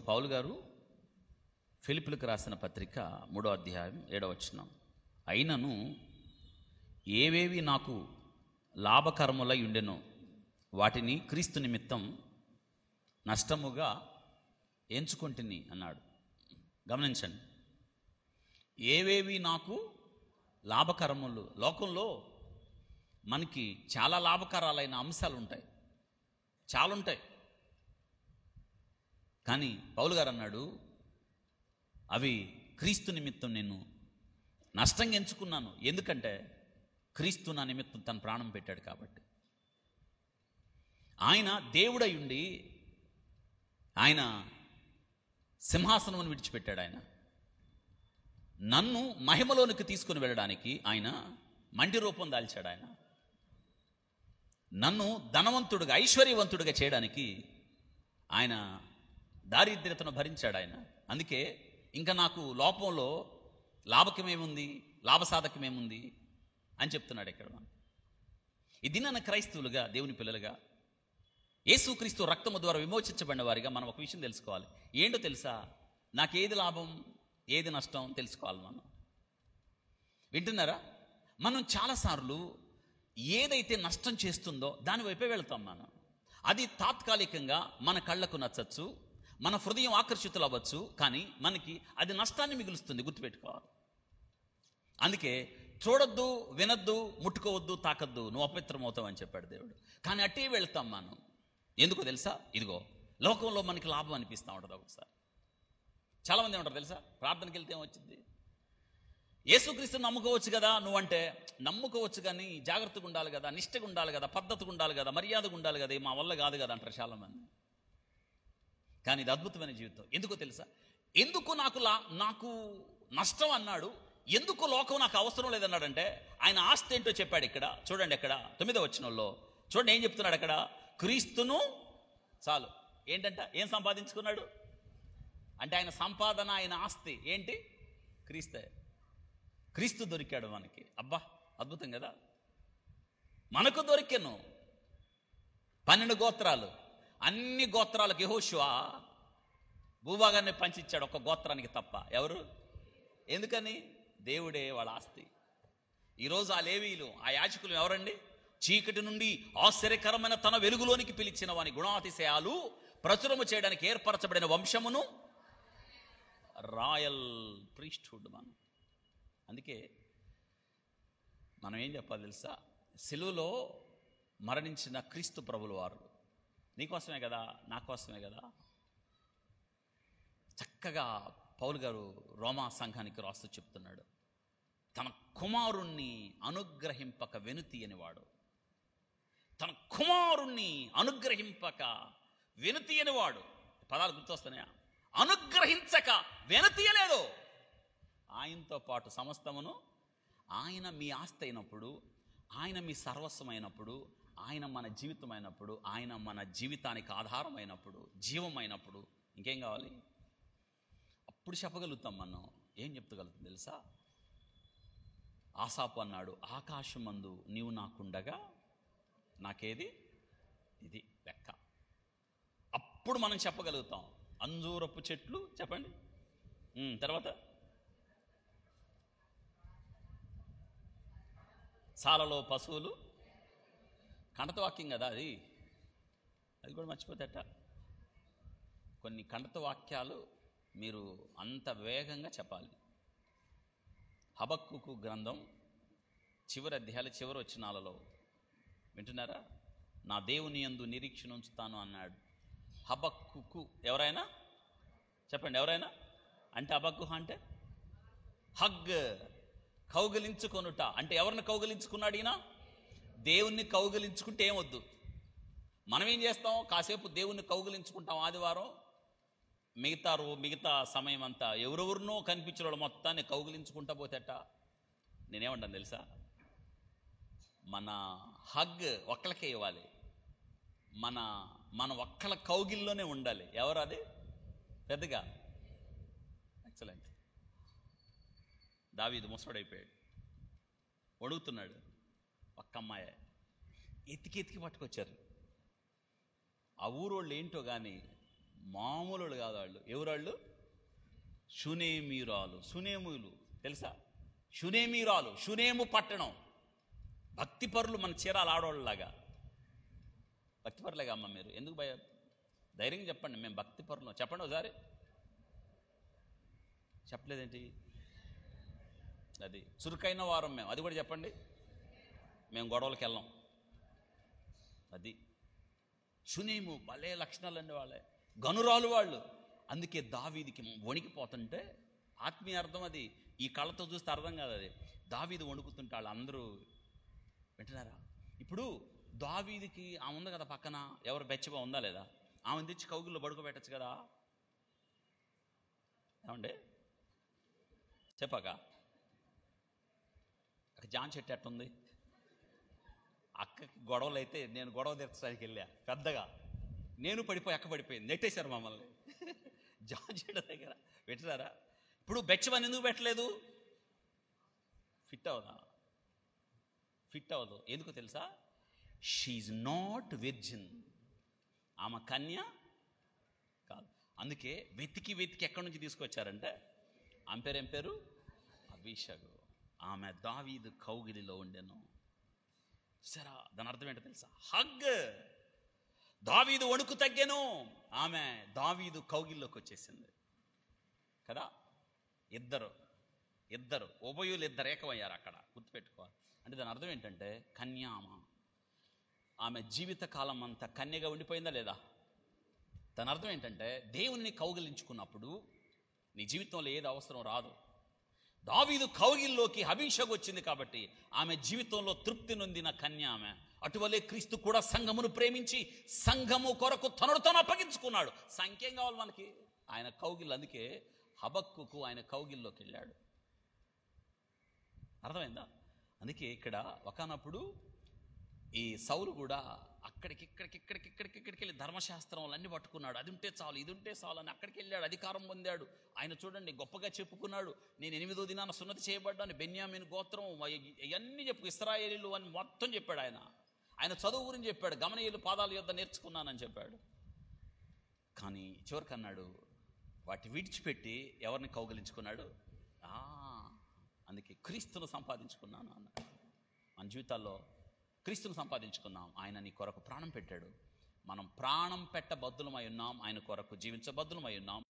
పౌలు గారు ఫిలిప్పీలకు రాసిన పత్రిక 3వ అధ్యాయం 7వ వచనం, అయినను ఏవేవి నాకు లాభకరములై ఉండెనో వాటిని క్రీస్తు నిమిత్తం నష్టముగా ఎంచుకొంటిని అన్నాడు. గమనించండి, ఏవేవి నాకు లాభకరములు. లోకంలో మనకి చాలా లాభకరాలైన అంశాలు ఉంటాయి, చాలా ఉంటాయి. కానీ పౌలు గారు అన్నాడు, అవి క్రీస్తు నిమిత్తం నేను నష్టంగా ఎంచుకున్నాను. ఎందుకంటే క్రీస్తు నా నిమిత్తం తన ప్రాణం పెట్టాడు కాబట్టి. ఆయన దేవుడై ఉండి ఆయన సింహాసనమును విడిచిపెట్టాడు. ఆయన నన్ను మహిమలోనికి తీసుకుని వెళ్ళడానికి ఆయన మంటి రూపం దాల్చాడు. ఆయన నన్ను ధనవంతుడిగా ఐశ్వర్యవంతుడిగా చేయడానికి ఆయన దారిద్ర్యతను భరించాడు. ఆయన అందుకే ఇంకా నాకు లోపంలో లాభకమేముంది, లాభసాధకమేముంది అని చెప్తున్నాడు ఇక్కడ. ఇది నన్ను క్రైస్తవులుగా, దేవుని పిల్లలుగా, యేసుక్రీస్తు రక్తము ద్వారా విమోచించబడిన వారిగా మనం ఒక విషయం తెలుసుకోవాలి. ఏంటో తెలుసా? నాకేది లాభం, ఏది నష్టం తెలుసుకోవాలి. మనం వింటున్నారా? మనం చాలాసార్లు ఏదైతే నష్టం చేస్తుందో దాని వైపే వెళ్తాం. మనం అది తాత్కాలికంగా మన కళ్ళకు నచ్చచ్చు, మన హృదయం ఆకర్షితులు అవ్వచ్చు, కానీ మనకి అది నష్టాన్ని మిగులుస్తుంది. గుర్తుపెట్టుకోవాలి. అందుకే చూడొద్దు, వినొద్దు, ముట్టుకోవద్దు, తాకద్దు, నువ్వు అపవిత్రమవుతావు అని చెప్పాడు దేవుడు. కానీ అట్టే వెళ్తాం మనం. ఎందుకో తెలుసా? ఇదిగో లోకంలో మనకి లాభం అనిపిస్తూ ఉంటుంది. ఒకసారి చాలామంది ఉంటారు తెలుసా, ప్రార్థనకి వెళ్తే ఏమొచ్చింది, యేసుక్రీస్తుని నమ్ముకోవచ్చు కదా నువ్వంటే. నమ్ముకోవచ్చు కానీ జాగ్రత్తగా ఉండాలి కదా, నిష్టగా ఉండాలి కదా, పద్ధతిగా ఉండాలి కదా, మర్యాదగా ఉండాలి కదా, మా వల్ల కాదు కదా అంటారు చాలామంది. కానీ ఇది అద్భుతమైన జీవితం. ఎందుకో తెలుసా? ఎందుకు నాకు నష్టం అన్నాడు, ఎందుకు లోకం నాకు అవసరం లేదన్నాడంటే ఆయన ఆస్తి ఏంటో చెప్పాడు ఇక్కడ. చూడండి, ఎక్కడ 9వ వచనంలో చూడండి ఏం చెప్తున్నాడు అక్కడ. క్రీస్తును చాలు. ఏంటంట? ఏం సంపాదించుకున్నాడు అంటే ఆయన సంపాదన, ఆయన ఆస్తి ఏంటి? క్రీస్తే. క్రీస్తు దొరికాడు మనకి. అబ్బా, అద్భుతం కదా. మనకు దొరికెను 12 గోత్రాలు. అన్ని గోత్రాలకు యెహోషువ భూభాగాన్ని పంచిచ్చాడు, ఒక్క గోత్రానికి తప్ప. ఎవరు? ఎందుకని? దేవుడే వాళ్ళ ఆస్తి. ఈరోజు ఆ లేవీయులు, ఆ యాజకులు ఎవరండి? చీకటి నుండి ఆశ్చర్యకరమైన తన వెలుగులోనికి పిలిచిన వాని గుణాతిశయాలు ప్రచురము చేయడానికి ఏర్పరచబడిన వంశమును, రాయల్ ప్రీస్ట్హుడ్ మనం. అందుకే మనం ఏం చెప్పాలి తెలుసా? సిలువలో మరణించిన క్రీస్తు ప్రభుల వారు నీకోసమే కదా, నా కోసమే కదా. చక్కగా పౌలు గారు రోమా సంఘానికి రాస్తూ చెప్తున్నాడు, తన కుమారుణ్ణి అనుగ్రహింపక వెనుతీయనివాడు. తన కుమారుణ్ణి అనుగ్రహింపక వెనుతీయనివాడు. పదాలు గుర్తొస్తున్నాయా? అనుగ్రహించక వెనుతీయలేదు. ఆయనతో పాటు సమస్తమును, ఆయన మీ ఆస్తి అయినప్పుడు, ఆయన మీ సర్వస్వం అయినప్పుడు, ఆయన మన జీవితం అయినప్పుడు, ఆయన మన జీవితానికి ఆధారమైనప్పుడు, జీవమైనప్పుడు ఇంకేం కావాలి? అప్పుడు చెప్పగలుగుతాం మనం. ఏం చెప్తగలుగుతాం తెలుసా? ఆసాపు అన్నాడు, ఆకాశమందు నీవు నాకుండగా నాకేది? ఇది లెక్క. అప్పుడు మనం చెప్పగలుగుతాం. అంజూరపు చెట్లు చెప్పండి, తర్వాత సాలలో పశువులు. కంటత వాక్యం కదా అది, అది కూడా మర్చిపోతేట. కొన్ని కంటత వాక్యాలు మీరు అంత వేగంగా చెప్పాలి. హబక్కుకు గ్రంథం చివరి అధ్యాయాలు చివరి వచనాలలో వింటున్నారా? నా దేవుని యందు నిరీక్షణ ఉంచుతాను అన్నాడు హబక్కుకు. ఎవరైనా చెప్పండి, ఎవరైనా అంటే హబక్కు అంటే హగ్, కౌగిలించుకొనుట. అంటే ఎవరిని కౌగిలించుకున్నాడు ఈయన? దేవుణ్ణి కౌగిలించుకుంటే ఏమొద్దు. మనం ఏం చేస్తాం? కాసేపు దేవుణ్ణి కౌగిలించుకుంటాం ఆదివారం, మిగతా సమయం అంతా ఎవరెవరినో కనిపించిన వాళ్ళు మొత్తాన్ని కౌగిలించుకుంటా పోతేట. నేనేమంటాను తెలుసా? మన హగ్ ఒక్కళ్ళకే ఇవ్వాలి, మన ఒక్కళ్ళ కౌగిల్లోనే ఉండాలి. ఎవరు అది? పెద్దగా ఎక్సలెంట్. దావీదు ముసడైపోయాడు, అడుగుతున్నాడు. ఒక్క అమ్మాయి ఎతికి పట్టుకొచ్చారు. ఆ ఊరోళ్ళు ఏంటో కానీ మామూలు కాదు వాళ్ళు. ఎవరాళ్ళు? షునేమీరాలు. షునేములు తెలుసా? షునేమీరాలు, షునేము పట్టణం. భక్తిపరులు. మన చీరాలు ఆడవాళ్ళలాగా భక్తిపరులేగా అమ్మ మీరు? ఎందుకు భయ? ధైర్యంగా చెప్పండి, మేము భక్తిపరులు. చెప్పండి ఒకసారి. చెప్పలేదేంటి? అది చురుకైన వారం మేము. అది కూడా చెప్పండి. మేము గొడవలకు వెళ్ళాం. అది షునేము. భలే లక్షణాలండి వాళ్ళే. గనురాలు వాళ్ళు. అందుకే దావీదికి వణికిపోతుంటే ఆత్మీయ అర్థం అది. ఈ కళ్ళతో చూస్తే అర్థం కాదు అది. దావీదు వణుకుతుంటే వాళ్ళు అందరూ వింటున్నారా? ఇప్పుడు దావీదికి ఆమె ఉంది కదా పక్కన, ఎవరు బెచ్చబా ఉందా లేదా? ఆమెను తెచ్చి కౌగుల్లో పడుకోబెట్టచ్చు కదా. ఏమండి చెప్పాక అక్కడ జాన్ చెట్టు ఎట్టుంది? అక్కకి గొడవలు అయితే నేను గొడవ తీర్చడానికి వెళ్ళా పెద్దగా. నేను పడిపోయి అక్క పడిపోయింది, నెట్టేశారు మమ్మల్ని జాన్ చెట్టు దగ్గర. పెట్టారా? ఇప్పుడు బెచ్చబని ఎందుకు పెట్టలేదు? ఫిట్ అవదా? ఫిట్ అవ్వదు. ఎందుకు తెలుసా? She not virgin. ఆమె కన్య కాదు. అందుకే వెతికి ఎక్కడి నుంచి తీసుకొచ్చారంటే ఆమె పేరు ఏం పేరు? అబీషగు. ఆమె దావీదు కౌగిలిలో ఉండెను. సరే, దాని అర్థం ఏంటో తెలుసా? హగ్. దావీదు వణుకు తగ్గెను. ఆమె దావీదు కౌగిల్లోకి వచ్చేసింది కదా. ఇద్దరు ఉభయులు ఇద్దరు ఏకమయ్యారు అక్కడ. గుర్తుపెట్టుకోవాలి. అంటే దాని అర్థం ఏంటంటే కన్యామ. ఆమె జీవితకాలం అంతా కన్యగా ఉండిపోయిందా లేదా? దాని అర్థం ఏంటంటే దేవుని కౌగిలించుకున్నప్పుడు నీ జీవితంలో ఏది అవసరం రాదు. దావీదు కౌగిల్లోకి అభిషేకం వచ్చింది కాబట్టి ఆమె జీవితంలో తృప్తి నొందిన కన్య ఆమె. అటువలే క్రీస్తు కూడా సంఘమును ప్రేమించి సంఘము కొరకు తనను తాను అప్పగించుకున్నాడు. సంఖ్యం కావాలి మనకి. ఆయన కౌగిల్. అందుకే హబక్కుకు ఆయన కౌగిల్లోకి వెళ్ళాడు. అర్థమైందా? అందుకే ఇక్కడ ఒకనప్పుడు ఈ సౌలు కూడా ఇక్కడికి వెళ్ళి ధర్మశాస్త్రం అన్నీ పట్టుకున్నాడు. అది ఉంటే చాలు, ఇది ఉంటే చాలు అని అక్కడికి వెళ్ళాడు. అధికారం పొందాడు. ఆయన చూడండి గొప్పగా చెప్పుకున్నాడు. నేను 8వ దినాన సున్నతి చేయబడ్డాను, బెన్యామీను గోత్రం, ఇవన్నీ ఇశ్రాయేలీలు అని మొత్తం చెప్పాడు. ఆయన చదువు గురించి చెప్పాడు. గమనీయులు పాదాల యొద్ద నేర్చుకున్నానని చెప్పాడు. కానీ చివరికి అన్నాడు, వాటి విడిచిపెట్టి ఎవరిని కౌగిలించుకున్నాడు? అందుకే క్రీస్తును సంపాదించుకున్నాను అన్నాడు. మన జీవితాల్లో క్రీస్తును సంపాదించుకున్నాం. ఆయన నీ కొరకు ప్రాణం పెట్టాడు. మనం ప్రాణం పెట్టబద్దులమై ఉన్నాం. ఆయన కొరకు జీవించబద్దులమై ఉన్నాం.